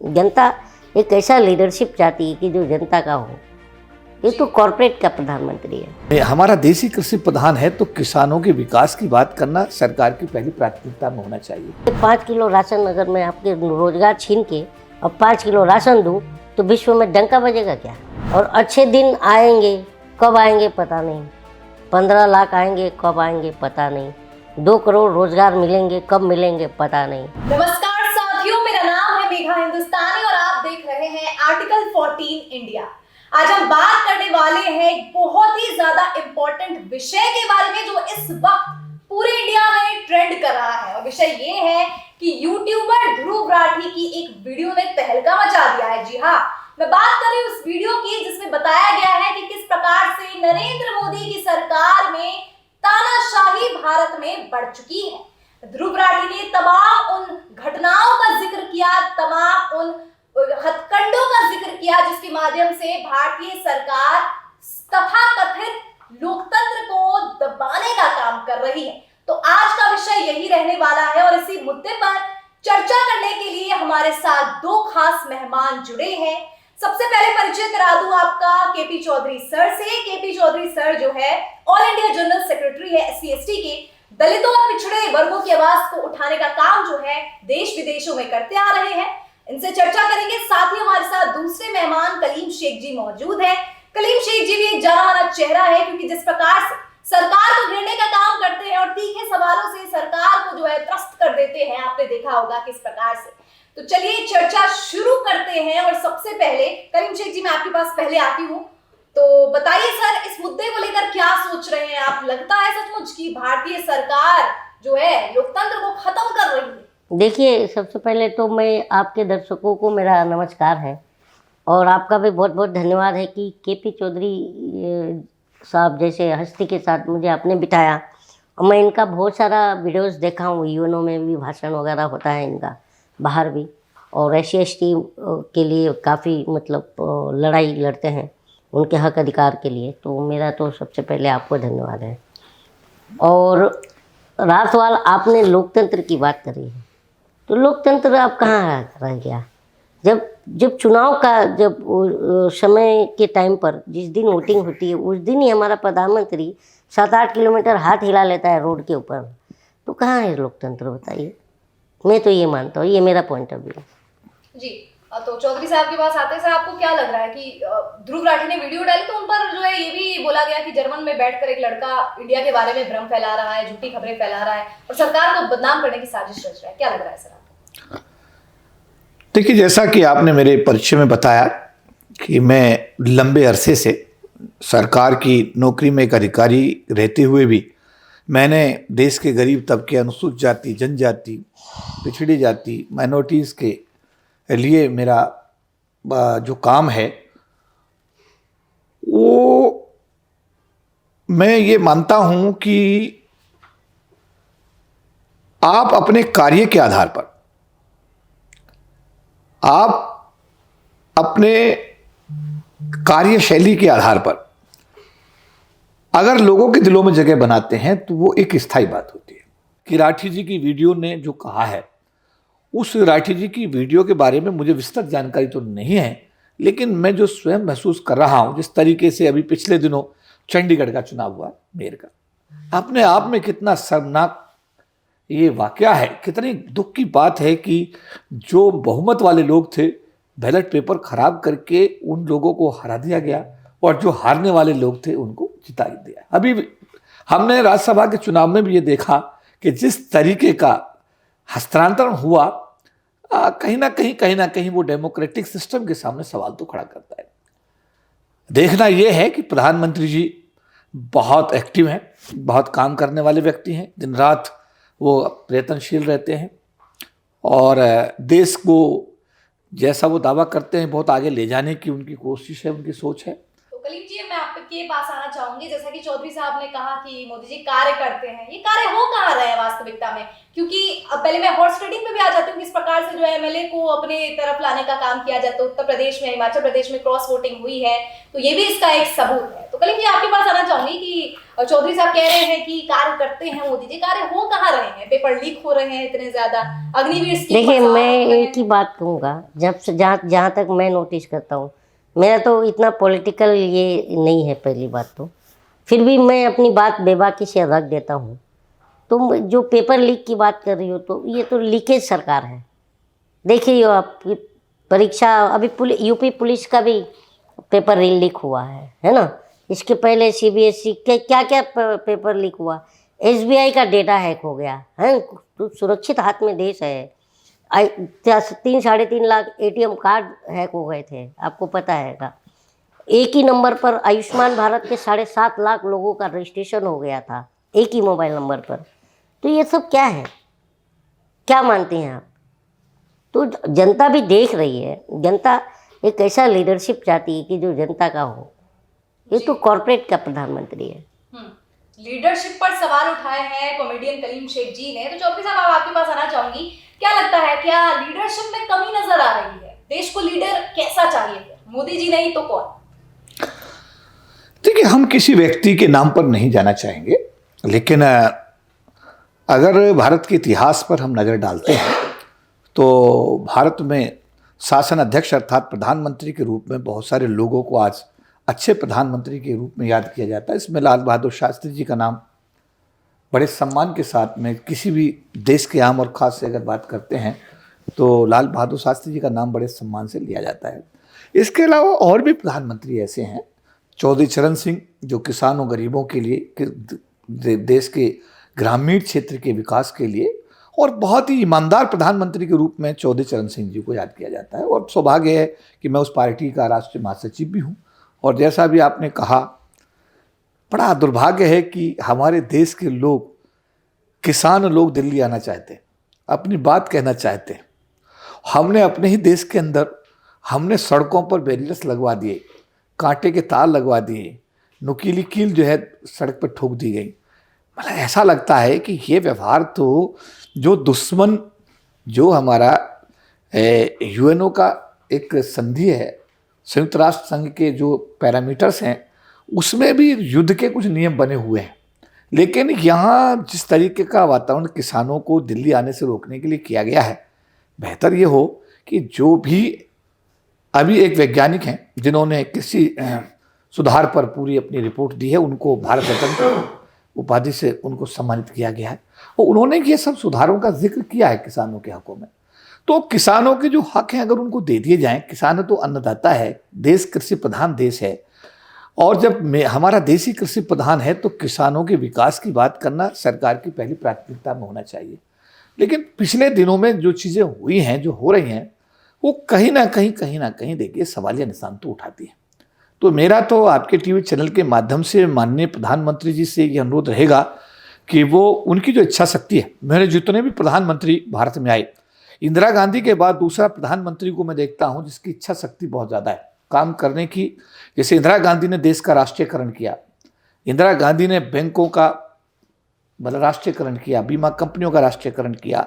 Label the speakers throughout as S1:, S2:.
S1: जनता एक ऐसा लीडरशिप चाहती है कि जो जनता का हो। ये तो कॉर्पोरेट का प्रधानमंत्री है।
S2: हमारा देश ही कृषि प्रधान है, तो किसानों के विकास की बात करना सरकार की पहली प्राथमिकता में होना चाहिए।
S1: 5 किलो राशन अगर मैं आपके रोजगार छीन के अब 5 किलो राशन दूं तो विश्व में डंका बजेगा क्या? और अच्छे दिन आएंगे, कब आएंगे पता नहीं। 15 लाख आएंगे, कब आएंगे पता नहीं। 2 करोड़ रोजगार मिलेंगे, कब मिलेंगे पता नहीं।
S3: नमस्कार साथियों, मेरा नाम है मेघा हिंदुस्तानी और आप देख रहे हैं आर्टिकल 14 इंडिया। आज हम बात करने वाले हैं एक बहुत ही ज्यादा इंपॉर्टेंट विषय के बारे में जो इस वक्त पूरे इंडिया में ट्रेंड कर रहा है। और विषय ये है कि यूट्यूबर ध्रुव राठी की एक वीडियो ने तहलका मचा दिया है। जी हाँ, मैं बात कर रही हूँ उस वीडियो की जिसमें बताया गया है कि किस प्रकार से नरेंद्र मोदी की सरकार में तानाशाही भारत में बढ़ चुकी है। ध्रुव राठी ने तमाम उन घटनाओं का जिक्र किया, तमाम उन हथकंडों का जिक्र किया जिसके माध्यम से भारतीय सरकार तथाकथित लोकतंत्र को दबाने का काम कर रही है। तो आज का विषय यही रहने वाला है और इसी मुद्दे पर चर्चा करने के लिए हमारे साथ 2 खास मेहमान जुड़े हैं। सबसे पहले परिचय करा दूं आपका केपी चौधरी सर से। केपी चौधरी सर जो है ऑल इंडिया जनरल सेक्रेटरी है SC/ST के। दलितों और पिछड़े वर्गों की आवाज को उठाने का काम जो है देश विदेशों में करते आ रहे हैं। इनसे चर्चा करेंगे। साथ ही हमारे साथ दूसरे मेहमान कलीम शेख जी मौजूद हैं। कलीम शेख जी भी एक जाना माना चेहरा है क्योंकि जिस प्रकार से सरकार को घेरने का काम करते हैं और तीखे सवालों से सरकार को जो है त्रस्त कर देते हैं, आपने देखा होगा किस प्रकार से। तो चलिए चर्चा शुरू करते हैं। और सबसे पहले कलीम शेख जी, मैं आपके पास पहले आती हूँ, तो बताइए सर, इस मुद्दे को लेकर क्या सोच रहे हैं आप? लगता है सचमुच कि भारतीय सरकार जो है लोकतंत्र को खत्म कर रही है?
S1: देखिए, सबसे पहले तो मैं आपके दर्शकों को मेरा नमस्कार है और आपका भी बहुत बहुत धन्यवाद है कि केपी चौधरी साहब जैसे हस्ती के साथ मुझे आपने बिठाया। और मैं इनका बहुत सारा वीडियोस देखा हूँ, यूनो में भी भाषण वगैरह होता है इनका, बाहर भी। और SC/ST के लिए काफ़ी मतलब लड़ाई लड़ते हैं उनके हक अधिकार के लिए। तो मेरा तो सबसे पहले आपको धन्यवाद है। और रात वाल आपने लोकतंत्र की बात करी है, तो लोकतंत्र अब कहाँ रह गया? जब चुनाव का जब समय के टाइम पर जिस दिन वोटिंग होती है उस दिन ही हमारा प्रधानमंत्री 7-8 किलोमीटर हाथ हिला लेता है रोड के ऊपर। तो कहाँ है लोकतंत्र, बताइए? मैं तो ये मानता हूँ, ये मेरा पॉइंट ऑफ व्यू
S3: जी। तो चौधरी साहब के पास आते सर, आपको क्या लग रहा है कि ध्रुव राठी ने वीडियो डाली तो उन पर जो है ये भी बोला गया कि जर्मन में बैठकर एक लड़का इंडिया के बारे में भ्रम फैला रहा है, झूठी खबरें फैला रहा है और सरकार को बदनाम करने की साजिश रच रहा है। क्या लग रहा है सर आपको?
S2: देखिए, जैसा कि आपने मेरे परिचय में बताया कि मैं लंबे अरसे से सरकार की नौकरी में एक अधिकारी रहते हुए भी मैंने देश के गरीब तबके, अनुसूचित जाति, जनजाति, पिछड़ी जाति, माइनॉरिटीज़ के लिए मेरा जो काम है वो मैं ये मानता हूँ कि आप अपने कार्य के आधार पर, आप अपने कार्यशैली के आधार पर अगर लोगों के दिलों में जगह बनाते हैं तो वो एक स्थायी बात होती है। कि राठी जी की वीडियो ने जो कहा है, उस राठी जी की वीडियो के बारे में मुझे विस्तृत जानकारी तो नहीं है, लेकिन मैं जो स्वयं महसूस कर रहा हूं, जिस तरीके से अभी पिछले दिनों चंडीगढ़ का चुनाव हुआ, मेयर का, अपने आप में कितना शर्मनाक ये वाकया है। कितनी दुख की बात है कि जो बहुमत वाले लोग थे, बैलेट पेपर खराब करके उन लोगों को हरा दिया गया और जो हारने वाले लोग थे उनको जिता दिया। अभी हमने राज्यसभा के चुनाव में भी ये देखा कि जिस तरीके का हस्तांतरण हुआ, कहीं ना कहीं वो डेमोक्रेटिक सिस्टम के सामने सवाल तो खड़ा करता है। देखना यह है कि प्रधानमंत्री जी बहुत एक्टिव हैं, बहुत काम करने वाले व्यक्ति हैं, दिन रात वो प्रयत्नशील रहते हैं और देश को जैसा वो दावा करते हैं बहुत आगे ले जाने की उनकी कोशिश है, उनकी सोच है।
S3: तो कलीम जी, मैं आपके पास आना चाहूंगी। जैसा कि चौधरी साहब ने कहा कि मोदी जी कार्य करते हैं, ये कार्य हो कहाँ रहे हैं वास्तविकता में? क्योंकि अब पहले मैं हॉर्स ट्रेडिंग में भी आ जाती हूँ, किस प्रकार से जो है MLA को अपने तरफ लाने का काम किया जाता है। उत्तर प्रदेश में, हिमाचल प्रदेश में क्रॉस वोटिंग हुई है, तो ये भी इसका एक सबूत है। तो कलीम जी आपके पास आना चाहूंगी कि चौधरी साहब कह रहे हैं कि कार्य करते हैं मोदी जी, कार्य हो कहाँ रहे हैं? पेपर लीक हो रहे हैं इतने ज्यादा, अग्निवीर स्कीम
S1: देखिए,
S3: पर सवाल
S1: मैं
S3: उठ रहे
S1: एक ही
S3: हैं।
S1: बात कहूँगा, जब से जहाँ जहाँ तक मैं नोटिस करता हूँ, मेरा तो इतना पॉलिटिकल ये नहीं है पहली बात तो, फिर भी मैं अपनी बात बेबाकी से रख देता हूँ। तुम जो पेपर लीक की बात कर रही हो, तो ये तो लीकेज सरकार है। देखिए आप, ये परीक्षा अभी यूपी पुलिस का भी पेपर लीक हुआ है ना। इसके पहले सीबीएसई के क्या क्या पेपर लीक हुआ। एसबीआई का डेटा हैक हो गया है, तो सुरक्षित हाथ में देश है। 3-3.5 लाख एटीएम कार्ड हैक हो गए थे, आपको पता है। एक ही नंबर पर आयुष्मान भारत के 7.5 लाख लोगों का रजिस्ट्रेशन हो गया था, एक ही मोबाइल नंबर पर। तो ये सब क्या है, क्या मानते हैं आप? तो जनता भी देख रही है, जनता एक ऐसा लीडरशिप चाहती है कि जो जनता का हो। ये तो कॉर्पोरेट का प्रधानमंत्री है।
S3: लीडरशिप पर सवाल उठाए हैं कॉमेडियन कलीम शेख जी ने। तो चौधरी साहब आपके पास आना चाहूंगी, क्या लगता है, क्या लीडरशिप में कमी नजर आ रही है? देश को लीडर कैसा चाहिए? मोदी जी नहीं तो कौन?
S2: देखिए, हम किसी व्यक्ति के नाम पर नहीं जाना चाहेंगे, लेकिन अगर भारत के इतिहास पर हम नज़र डालते हैं तो भारत में शासन अध्यक्ष अर्थात प्रधानमंत्री के रूप में बहुत सारे लोगों को आज अच्छे प्रधानमंत्री के रूप में याद किया जाता है। इसमें लाल बहादुर शास्त्री जी का नाम बड़े सम्मान के साथ में, किसी भी देश के आम और ख़ास से अगर बात करते हैं तो लाल बहादुर शास्त्री जी का नाम बड़े सम्मान से लिया जाता है। इसके अलावा और भी प्रधानमंत्री ऐसे हैं, चौधरी चरण सिंह जो किसानों गरीबों के लिए, देश के ग्रामीण क्षेत्र के विकास के लिए, और बहुत ही ईमानदार प्रधानमंत्री के रूप में चौधरी चरण सिंह जी को याद किया जाता है। और सौभाग्य है कि मैं उस पार्टी का राष्ट्रीय महासचिव भी हूँ। और जैसा भी आपने कहा, बड़ा दुर्भाग्य है कि हमारे देश के लोग, किसान लोग दिल्ली आना चाहते हैं, अपनी बात कहना चाहते हैं। हमने अपने ही देश के अंदर हमने सड़कों पर बैरियर्स लगवा दिए, कांटे के तार लगवा दिए, नुकीली कील जो है सड़क पर ठोक दी गई। मतलब ऐसा लगता है कि ये व्यवहार तो जो दुश्मन, जो हमारा यूएनओ का एक संधि है, संयुक्त राष्ट्र संघ के जो पैरामीटर्स हैं, उसमें भी युद्ध के कुछ नियम बने हुए हैं। लेकिन यहाँ जिस तरीके का वातावरण किसानों को दिल्ली आने से रोकने के लिए किया गया है, बेहतर ये हो कि जो भी अभी एक वैज्ञानिक हैं जिन्होंने कृषि सुधार पर पूरी अपनी रिपोर्ट दी है, उनको भारत रत्न उपाधि से उनको सम्मानित किया गया है। और उन्होंने ये सब सुधारों का जिक्र किया है किसानों के हकों में। तो किसानों के जो हक हैं अगर उनको दे दिए जाएं, किसान तो अन्नदाता है, देश कृषि प्रधान देश है, और जब हमारा देश ही कृषि प्रधान है तो किसानों के विकास की बात करना सरकार की पहली प्राथमिकता में होना चाहिए। लेकिन पिछले दिनों में जो चीज़ें हुई हैं, जो हो रही हैं, वो कहीं ना कहीं देखिए सवालिया निशान तो उठाती है। तो मेरा तो आपके टीवी चैनल के माध्यम से माननीय प्रधानमंत्री जी से ये अनुरोध रहेगा कि वो, उनकी जो इच्छा शक्ति है, मेरे जितने भी प्रधानमंत्री भारत में आए, इंदिरा गांधी के बाद दूसरा प्रधानमंत्री को मैं देखता हूँ जिसकी इच्छा शक्ति बहुत ज़्यादा है काम करने की। जैसे इंदिरा गांधी ने देश का राष्ट्रीयकरण किया, इंदिरा गांधी ने बैंकों का मतलब राष्ट्रीयकरण किया, बीमा कंपनियों का राष्ट्रीयकरण किया,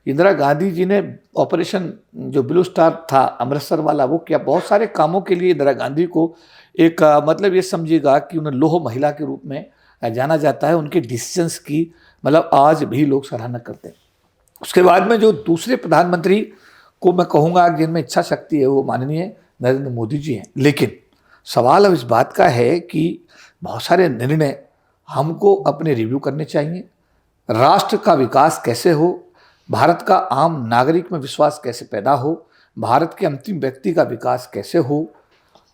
S2: इंदिरा गांधी जी ने ऑपरेशन जो ब्लू स्टार था अमृतसर वाला वो किया। बहुत सारे कामों के लिए इंदिरा गांधी को एक मतलब ये समझिएगा कि उन्हें लोह महिला के रूप में जाना जाता है। उनके डिसीजंस की मतलब आज भी लोग सराहना करते हैं। उसके बाद में जो दूसरे प्रधानमंत्री को मैं कहूँगा जिनमें इच्छा शक्ति है वो माननीय नरेंद्र मोदी जी हैं। लेकिन सवाल अब इस बात का है कि बहुत सारे निर्णय हमको अपने रिव्यू करने चाहिए। राष्ट्र का विकास कैसे हो, भारत का आम नागरिक में विश्वास कैसे पैदा हो, भारत के अंतिम व्यक्ति का विकास कैसे हो,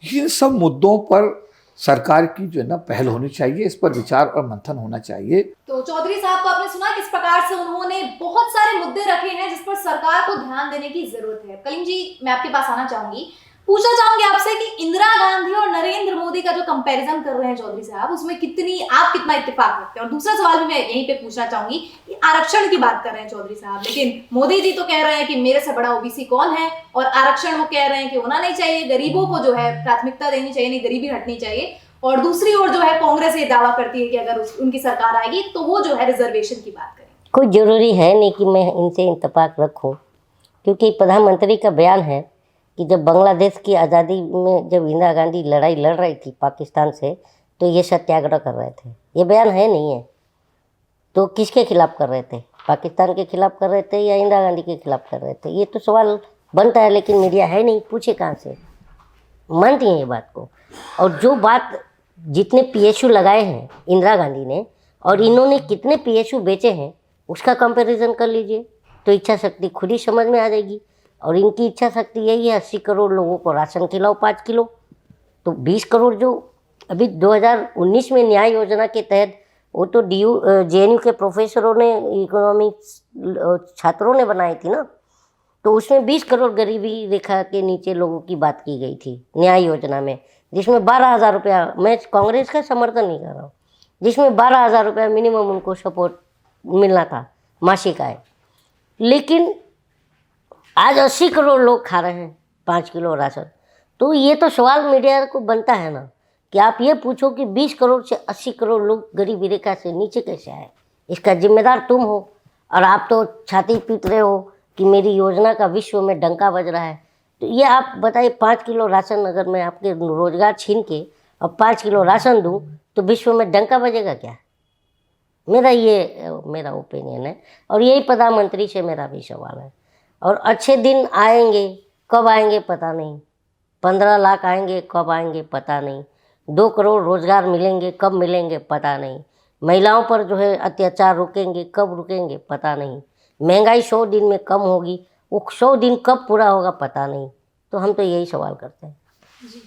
S2: इन सब मुद्दों पर सरकार की जो है ना पहल होनी चाहिए, इस पर विचार और मंथन होना चाहिए।
S3: तो चौधरी साहब को आपने सुना किस प्रकार से उन्होंने बहुत सारे मुद्दे रखे हैं जिस पर सरकार को ध्यान देने की जरूरत है। कलीम जी, मैं आपके पास आना चाहूंगी, पूछना चाहूंगी आपसे कि इंदिरा गांधी और नरेंद्र मोदी का जो कंपैरिजन कर रहे हैं चौधरी साहब, उसमें आप कितना इत्तेफाक रखते हैं? और दूसरा सवाल भी मैं यहीं पे पूछना चाहूंगी कि आरक्षण की बात कर रहे हैं चौधरी साहब, लेकिन मोदी जी तो कह रहे हैं कि मेरे से बड़ा ओबीसी कौन है, और आरक्षण वो कह रहे हैं कि होना नहीं चाहिए, गरीबों को जो है प्राथमिकता देनी चाहिए, नहीं गरीबी हटनी चाहिए। और दूसरी ओर जो है कांग्रेस ये दावा करती है कि अगर उनकी सरकार आएगी तो वो जो है रिजर्वेशन की बात करें।
S1: कोई ज़रूरी है नहीं कि मैं इनसे इत्तेफाक रखूं, क्योंकि प्रधानमंत्री का बयान है कि जब बांग्लादेश की आज़ादी में जब इंदिरा गांधी लड़ाई लड़ रही थी पाकिस्तान से, तो ये सत्याग्रह कर रहे थे। ये बयान है नहीं है तो किसके खिलाफ कर रहे थे? पाकिस्तान के खिलाफ कर रहे थे या इंदिरा गांधी के खिलाफ कर रहे थे? ये तो सवाल बनता है, लेकिन मीडिया है नहीं, पूछे कहाँ से? मानती हैं ये बात को? और जो बात जितने PSU लगाए हैं इंदिरा गांधी ने और इन्होंने कितने PSU बेचे हैं, उसका कंपैरिजन कर लीजिए तो इच्छा शक्ति खुद ही समझ में आ जाएगी। और इनकी इच्छा शक्ति यही है 80 करोड़ लोगों को राशन खिलाओ 5 किलो। तो 20 करोड़ जो अभी 2019 में न्याय योजना के तहत, वो तो JNU के प्रोफेसरों ने, इकोनॉमिक्स छात्रों ने बनाई थी ना, तो उसमें 20 करोड़ गरीबी रेखा के नीचे लोगों की बात की गई थी न्याय योजना में, जिसमें 12,000 रुपया, मैं कांग्रेस का समर्थन नहीं कर रहा हूँ, जिसमें 12,000 रुपया मिनिमम उनको सपोर्ट मिलना था मासिक आय। लेकिन आज 80 करोड़ लोग खा रहे हैं 5 किलो राशन। तो ये तो सवाल मीडिया को बनता है ना कि आप ये पूछो कि 20 करोड़ से 80 करोड़ लोग गरीबी रेखा से नीचे कैसे आए? इसका जिम्मेदार तुम हो, और आप तो छाती पीट रहे हो कि मेरी योजना का विश्व में डंका बज रहा है। तो ये आप बताइए, 5 किलो राशन अगर मैं आपके रोजगार छीन के और 5 किलो राशन दूं तो विश्व में डंका बजेगा क्या? मेरा ओपिनियन है, और यही प्रधानमंत्री से मेरा भी सवाल है। और अच्छे दिन आएंगे, कब आएंगे पता नहीं, 15 लाख आएंगे कब आएंगे पता नहीं, 2 करोड़ रोजगार मिलेंगे कब मिलेंगे पता नहीं, महिलाओं पर जो है अत्याचार रुकेंगे कब रुकेंगे पता नहीं, महंगाई 100 दिन में कम होगी, वो 100 दिन कब पूरा होगा पता नहीं। तो हम तो यही सवाल करते हैं।
S3: जी,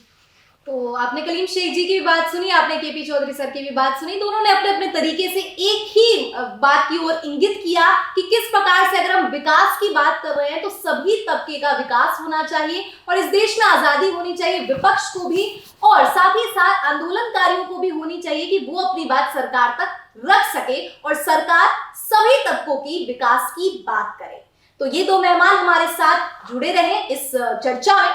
S3: तो आपने कलीम शेख जी की भी बात सुनी, आपने KP चौधरी सर की भी बात सुनी। दोनों ने अपने अपने तरीके से एक ही बात की ओर इंगित किया कि किस प्रकार से अगर हम विकास की बात कर रहे हैं तो सभी तबके का विकास होना चाहिए और इस देश में आजादी होनी चाहिए, विपक्ष को भी और साथ ही साथ आंदोलनकारियों को भी होनी चाहिए कि वो अपनी बात सरकार तक रख सके और सरकार सभी तबकों की विकास की बात करे। तो ये 2 मेहमान हमारे साथ जुड़े रहे इस चर्चा में।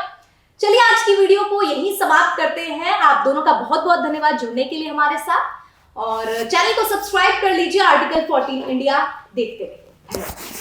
S3: चलिए आज की वीडियो को यहीं समाप्त करते हैं। आप दोनों का बहुत बहुत धन्यवाद जुड़ने के लिए हमारे साथ, और चैनल को सब्सक्राइब कर लीजिए। आर्टिकल 14 इंडिया देखते रहिए।